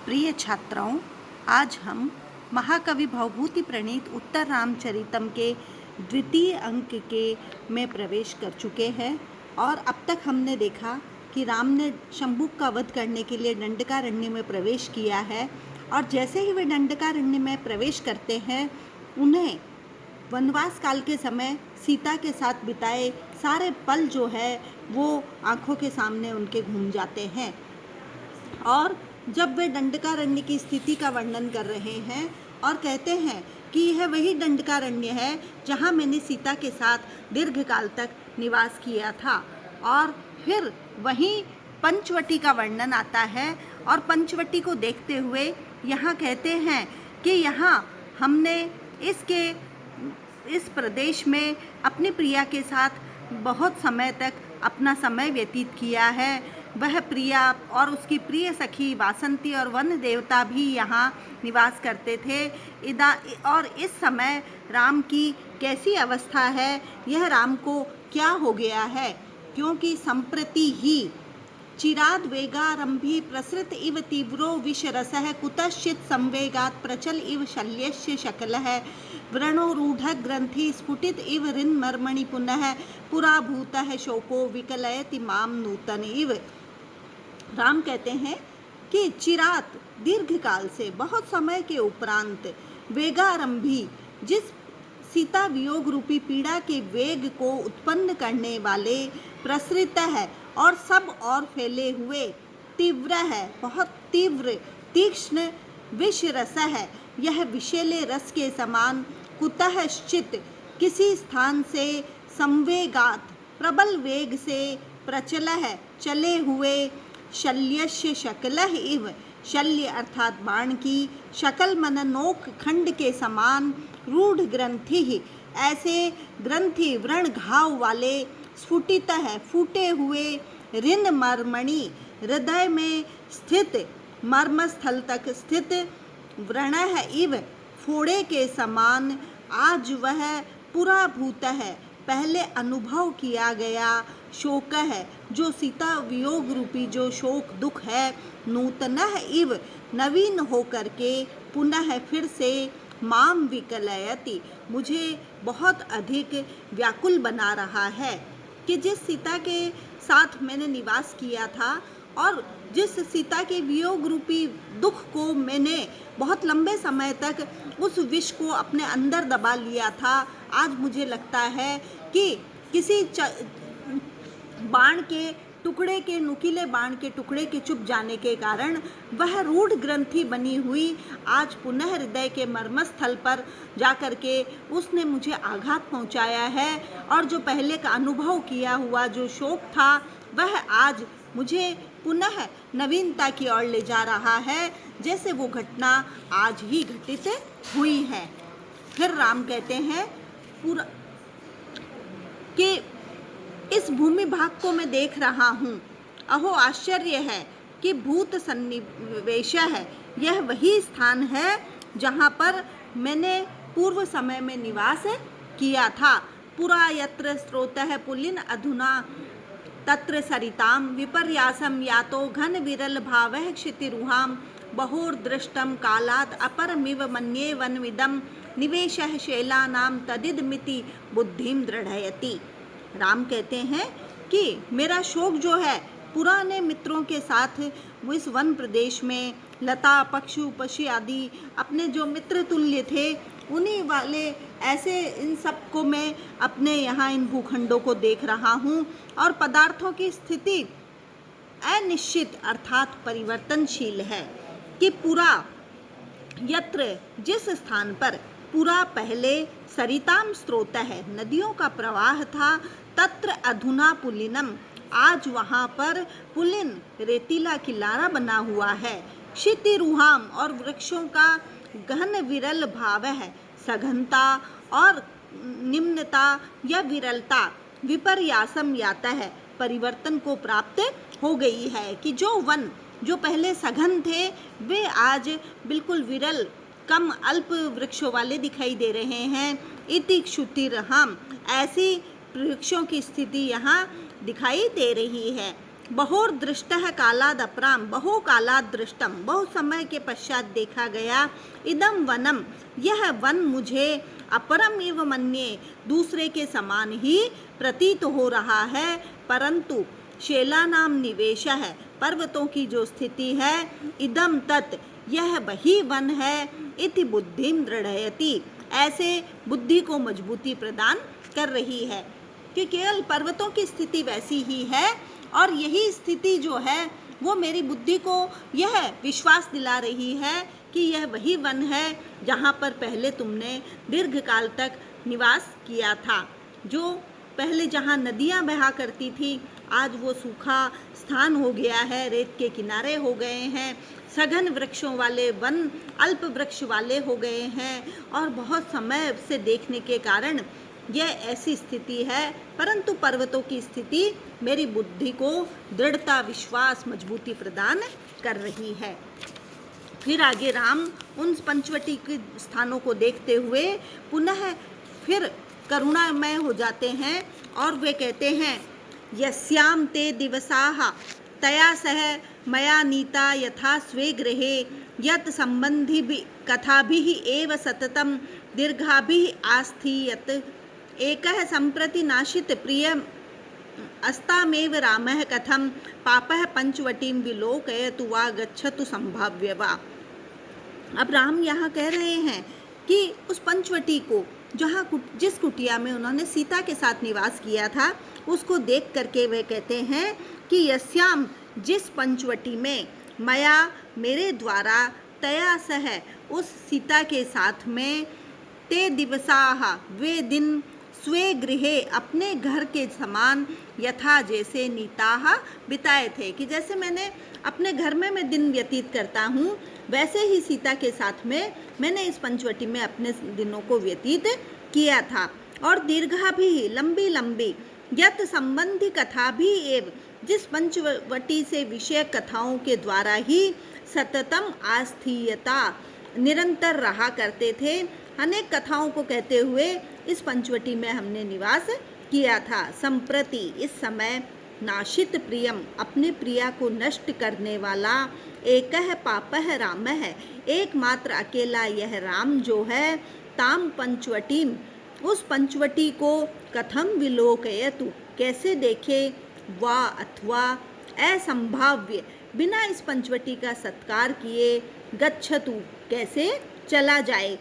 प्रिय छात्राओं, आज हम महाकवि भवभूति प्रणीत उत्तर रामचरितम के द्वितीय अंक के में प्रवेश कर चुके हैं। और अब तक हमने देखा कि राम ने शंभुक का वध करने के लिए दंडकारण्य में प्रवेश किया है। और जैसे ही वे दंडकारण्य में प्रवेश करते हैं, उन्हें वनवास काल के समय सीता के साथ बिताए सारे पल जो है वो आँखों के सामने उनके घूम जाते हैं। और जब वे दंडकारण्य की स्थिति का वर्णन कर रहे हैं और कहते हैं कि यह वही दंडकारण्य है जहाँ मैंने सीता के साथ दीर्घकाल तक निवास किया था। और फिर वहीं पंचवटी का वर्णन आता है और पंचवटी को देखते हुए यहाँ कहते हैं कि यहाँ हमने इस प्रदेश में अपनी प्रिया के साथ बहुत समय तक अपना समय व्यतीत किया है। वह प्रिया और उसकी प्रिय सखी वासंती और वन देवता भी यहाँ निवास करते थे। और इस समय राम की कैसी अवस्था है, यह राम को क्या हो गया है, क्योंकि संप्रति ही चिराद वेगारंभी प्रसृत इव तीव्रो विषरसः कुतश्चित् संवेगात् प्रचल इव शल्यस्य शकलः व्रणोरूढ़ ग्रंथि स्फुटित इव ऋन्मर्मणि पुनः पुराभूतः शोको विकलयति माम नूतन इव। राम कहते हैं कि चिरात दीर्घकाल से बहुत समय के उपरांत वेगारंभी, जिस सीता वियोग रूपी पीड़ा के वेग को उत्पन्न करने वाले, प्रसृत है और सब और फैले हुए, तीव्र है बहुत तीव्र, तीक्ष्ण विष रस है यह विषैले रस के समान, कुतश्चित किसी स्थान से, संवेगात प्रबल वेग से, प्रचल है चले हुए, शल्यस्य शकलः इव शल्य अर्थात बाण की, शकल मन नोक खंड के समान, रूढ़ ग्रंथि ऐसे ग्रंथि व्रण घाव वाले, स्फुटित है फूटे हुए, ऋण मर्मणि हृदय में स्थित, मर्मस्थल तक स्थित, व्रण है इव फोड़े के समान, आज वह पुराभूत है पहले अनुभव किया गया, शोक है जो सीता वियोग रूपी जो शोक दुख है, नूतन इव नवीन होकर के, पुनः फिर से, माम विकलयति मुझे बहुत अधिक व्याकुल बना रहा है। कि जिस सीता के साथ मैंने निवास किया था और जिस सीता के वियोग रूपी दुख को मैंने बहुत लंबे समय तक उस विष को अपने अंदर दबा लिया था, आज मुझे लगता है कि किसी बाण के टुकड़े के, नुकीले बाण के टुकड़े के चुभ जाने के कारण वह रूढ़ ग्रंथि बनी हुई आज पुनः हृदय के मर्मस्थल पर जाकर के उसने मुझे आघात पहुंचाया है। और जो पहले का अनुभव किया हुआ जो शोक था वह आज मुझे पुनः नवीनता की ओर ले जा रहा है, जैसे वो घटना आज ही घटित हुई है। फिर राम कहते हैं पूरा कि इस भूमि भाग को मैं देख रहा हूँ, अहो आश्चर्य है कि भूत सन्निवेश है, यह वही स्थान है जहाँ पर मैंने पूर्व समय में निवास किया था। पुरा यत्र स्रोतः पुलिन अधुना तत्र सरिताम विपर्यासम यातो घन विरल भावः क्षितिरुहाम बहोर्दृष्टम कालात् अपरमिव मन्ये वनविदम निवेशः शैलानाम तदिदमिति बुद्धिम दृढ़यति। राम कहते हैं कि मेरा शोक जो है पुराने मित्रों के साथ वो इस वन प्रदेश में लता पक्षु पक्षी आदि अपने जो मित्र तुल्य थे, उन्हीं वाले ऐसे इन सब को मैं अपने यहाँ इन भूखंडों को देख रहा हूँ। और पदार्थों की स्थिति अनिश्चित अर्थात परिवर्तनशील है कि पुरा यत्र जिस स्थान पर, पुरा पहले सरिताम स्रोत है नदियों का प्रवाह था, तत्र अधुना पुलिनम आज वहाँ पर पुलिन रेतीला किनारा बना हुआ है, क्षितिरुहाम और वृक्षों का गहन विरल भाव है, सघनता और निम्नता या विरलता, विपर्यासम याता है परिवर्तन को प्राप्त हो गई है। कि जो वन जो पहले सघन थे वे आज बिल्कुल विरल कम अल्प वृक्षों वाले दिखाई दे रहे हैं। इति क्षुतिरहाम ऐसी वृक्षों की स्थिति यहाँ दिखाई दे रही है। बहुर्दृष्टः कालाद् अपराम, बहु कालाद् दृष्टम, बहुत समय के पश्चात देखा गया। इदम वनम, यह वन मुझे अपरम एव मन्ये, दूसरे के समान ही प्रतीत हो रहा है। परंतु शैलानाम निवेशः, पर्वतों की जो स्थिति है, इदम तत्, यह वही वन है। इति बुद्धिम दृढ़यति, ऐसे बुद्धि को मजबूती प्रदान कर रही है कि केवल पर्वतों की स्थिति वैसी ही है, और यही स्थिति जो है वो मेरी बुद्धि को यह विश्वास दिला रही है कि यह वही वन है जहाँ पर पहले तुमने दीर्घ काल तक निवास किया था। जो पहले जहाँ नदियाँ बहा करती थी, आज वो सूखा स्थान हो गया है, रेत के किनारे हो गए हैं, सघन वृक्षों वाले वन अल्प वृक्ष वाले हो गए हैं, और बहुत समय से देखने के कारण यह ऐसी स्थिति है। परंतु पर्वतों की स्थिति मेरी बुद्धि को दृढ़ता, विश्वास, मजबूती प्रदान कर रही है। फिर आगे राम उन पंचवटी के स्थानों को देखते हुए पुनः फिर करुणामय हो जाते हैं, और वे कहते हैं, यस्याम ते दिवसाः तया सह मया नीता यथा स्वे गृहे, यत् संबंधी कथाभिः एव सततं दीर्घाभिः आस्थीयत, एकः सम्प्रति नाशित प्रिय अस्तामेव रामः कथं पापः पंचवटीं विलोकयतु वा गच्छतु संभाव्य वा। अब राम यहाँ कह रहे हैं कि उस पंचवटी को, जहाँ जिस कुटिया में उन्होंने सीता के साथ निवास किया था, उसको देख करके वे कहते हैं कि यस्याम, जिस पंचवटी में, मया, मेरे द्वारा, तया सह, उस सीता के साथ में, ते दिवसाः, वे दिन, स्वे गृहे, अपने घर के समान, यथा, जैसे, नीताः, बिताए थे, कि जैसे मैंने अपने घर में मैं दिन व्यतीत करता हूँ, वैसे ही सीता के साथ में मैंने इस पंचवटी में अपने दिनों को व्यतीत किया था। और दीर्घा भी, लंबी लंबी, यत संबंधी कथा भी एव, जिस पंचवटी से विषय कथाओं के द्वारा ही सततम आस्थीयता, निरंतर रहा करते थे, अनेक कथाओं को कहते हुए इस पंचवटी में हमने निवास किया था। संप्रति, इस समय, नाशित प्रियम, अपने प्रिया को नष्ट करने वाला, एकह पापः रामः, एकमात्र अकेला यह राम जो है, ताम पंचवटीम, उस पंचवटी को, कथम विलोकयतु, कैसे देखे, वा अथवा, असंभाव्य, बिना इस पंचवटी का सत्कार किए, गच्छतु, कैसे चला जाए,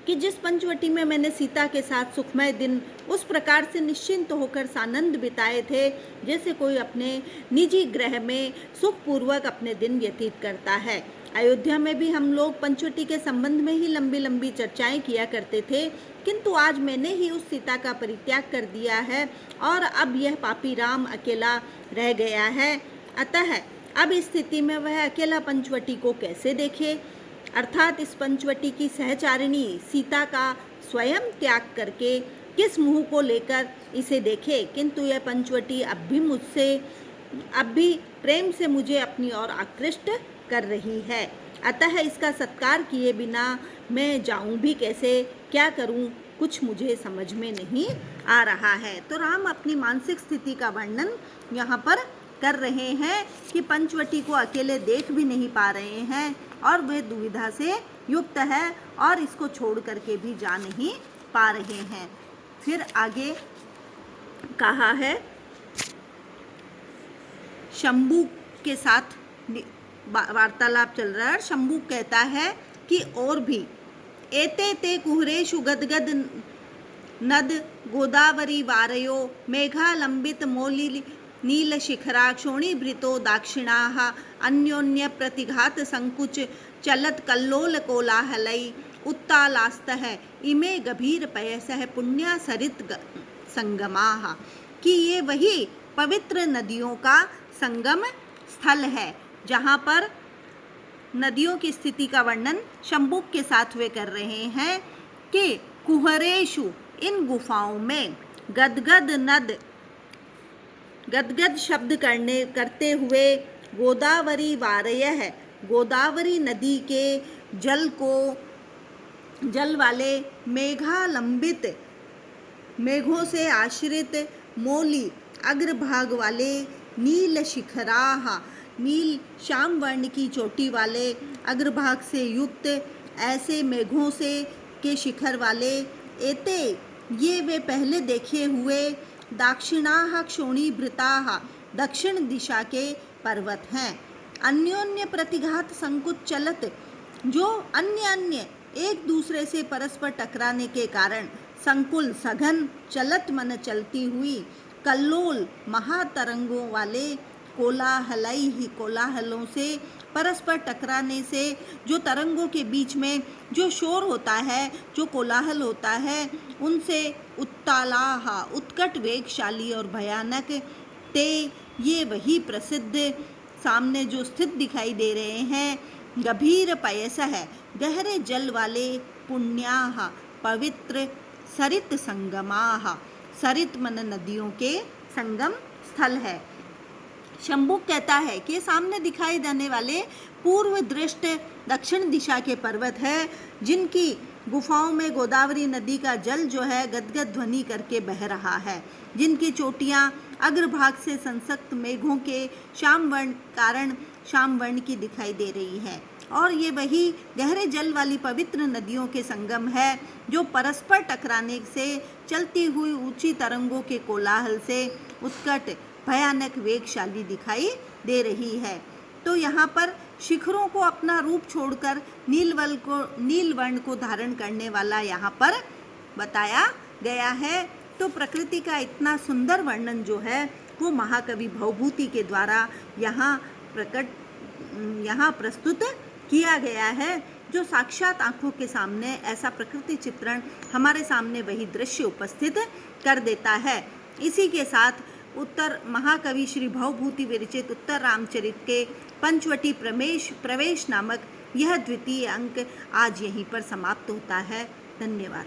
कि जिस पंचवटी में मैंने सीता के साथ सुखमय दिन उस प्रकार से निश्चिंत होकर सानंद बिताए थे, जैसे कोई अपने निजी गृह में सुखपूर्वक अपने दिन व्यतीत करता है। अयोध्या में भी हम लोग पंचवटी के संबंध में ही लंबी लंबी चर्चाएं किया करते थे, किंतु आज मैंने ही उस सीता का परित्याग कर दिया है, और अब यह पापी राम अकेला रह गया है। अतः अब इस स्थिति में वह अकेला पंचवटी को कैसे देखे, अर्थात इस पंचवटी की सहचारिणी सीता का स्वयं त्याग करके किस मुँह को लेकर इसे देखे। किंतु यह पंचवटी अब भी प्रेम से मुझे अपनी ओर आकृष्ट कर रही है, अतः इसका सत्कार किए बिना मैं जाऊं भी कैसे, क्या करूं, कुछ मुझे समझ में नहीं आ रहा है। तो राम अपनी मानसिक स्थिति का वर्णन यहाँ पर कर रहे हैं कि पंचवटी को अकेले देख भी नहीं पा रहे हैं, और वे दुविधा से युक्त है, और इसको छोड़ करके भी जा नहीं पा रहे हैं। फिर आगे कहा है, शंभू के साथ वार्तालाप चल रहा है। शंभू कहता है कि और भी, एते ते कुहरेषु गदगद नद गोदावरी वारयो, मेघा लंबित मोली नील शिखरा, क्षोणीभृतो दाक्षिणाः, अन्योन्य प्रतिघात संकुच चलत कल्लोल कोलाहलै, उत्तालास्तः इमे गभीर पयसः पुण्या सरित संगमाः, कि ये वही पवित्र नदियों का संगम स्थल है, जहाँ पर नदियों की स्थिति का वर्णन शंभुक के साथ वे कर रहे हैं कि कुहरेशु, इन गुफाओं में, गदगद नद, गदगद शब्द करते हुए, गोदावरी वारयः, गोदावरी नदी के जल वाले, मेघा लंबित, मेघों से आश्रित, मोली, अग्रभाग वाले, नील शिखराः, नील श्याम वर्ण की चोटी वाले अग्रभाग से युक्त ऐसे मेघों से के शिखर वाले, एते ये वे पहले देखे हुए दाक्षिणाः क्षोणीभृताः, दक्षिण दिशा के पर्वत हैं। अन्योन्य प्रतिघात संकुच चलत, जो अन्य अन्य एक दूसरे से परस्पर टकराने के कारण संकुल सघन चलत मन चलती हुई, कल्लोल महातरंगों वाले कोलाहलों से परस्पर टकराने से जो तरंगों के बीच में जो शोर होता है, जो कोलाहल होता है, उनसे उत्तालाः उत्कट वेगशाली और भयानक, ते ये वही प्रसिद्ध सामने जो स्थित दिखाई दे रहे हैं, गंभीर पयसः गहरे जल वाले, पुण्याः पवित्र, सरित संगमाः सरित मन नदियों के संगम स्थल है। शंभुक कहता है कि सामने दिखाई देने वाले पूर्व दृष्ट दक्षिण दिशा के पर्वत है, जिनकी गुफाओं में गोदावरी नदी का जल जो है गदगद ध्वनि करके बह रहा है, जिनकी चोटियाँ अग्रभाग से संसक्त मेघों के श्याम वर्ण की दिखाई दे रही है, और ये वही गहरे जल वाली पवित्र नदियों के संगम है, जो परस्पर टकराने से चलती हुई ऊंची तरंगों के कोलाहल से उत्कट भयानक वेगशाली दिखाई दे रही है। तो यहाँ पर शिखरों को अपना रूप छोड़कर नील वर्ण को धारण करने वाला यहाँ पर बताया गया है। तो प्रकृति का इतना सुंदर वर्णन जो है वो महाकवि भवभूति के द्वारा यहाँ प्रस्तुत किया गया है, जो साक्षात आंखों के सामने ऐसा प्रकृति चित्रण हमारे सामने वही दृश्य उपस्थित कर देता है। इसी के साथ उत्तर महाकवि श्री भवभूति विरचित उत्तर रामचरित के पंचवटी प्रवेश नामक यह द्वितीय अंक आज यहीं पर समाप्त होता है। धन्यवाद।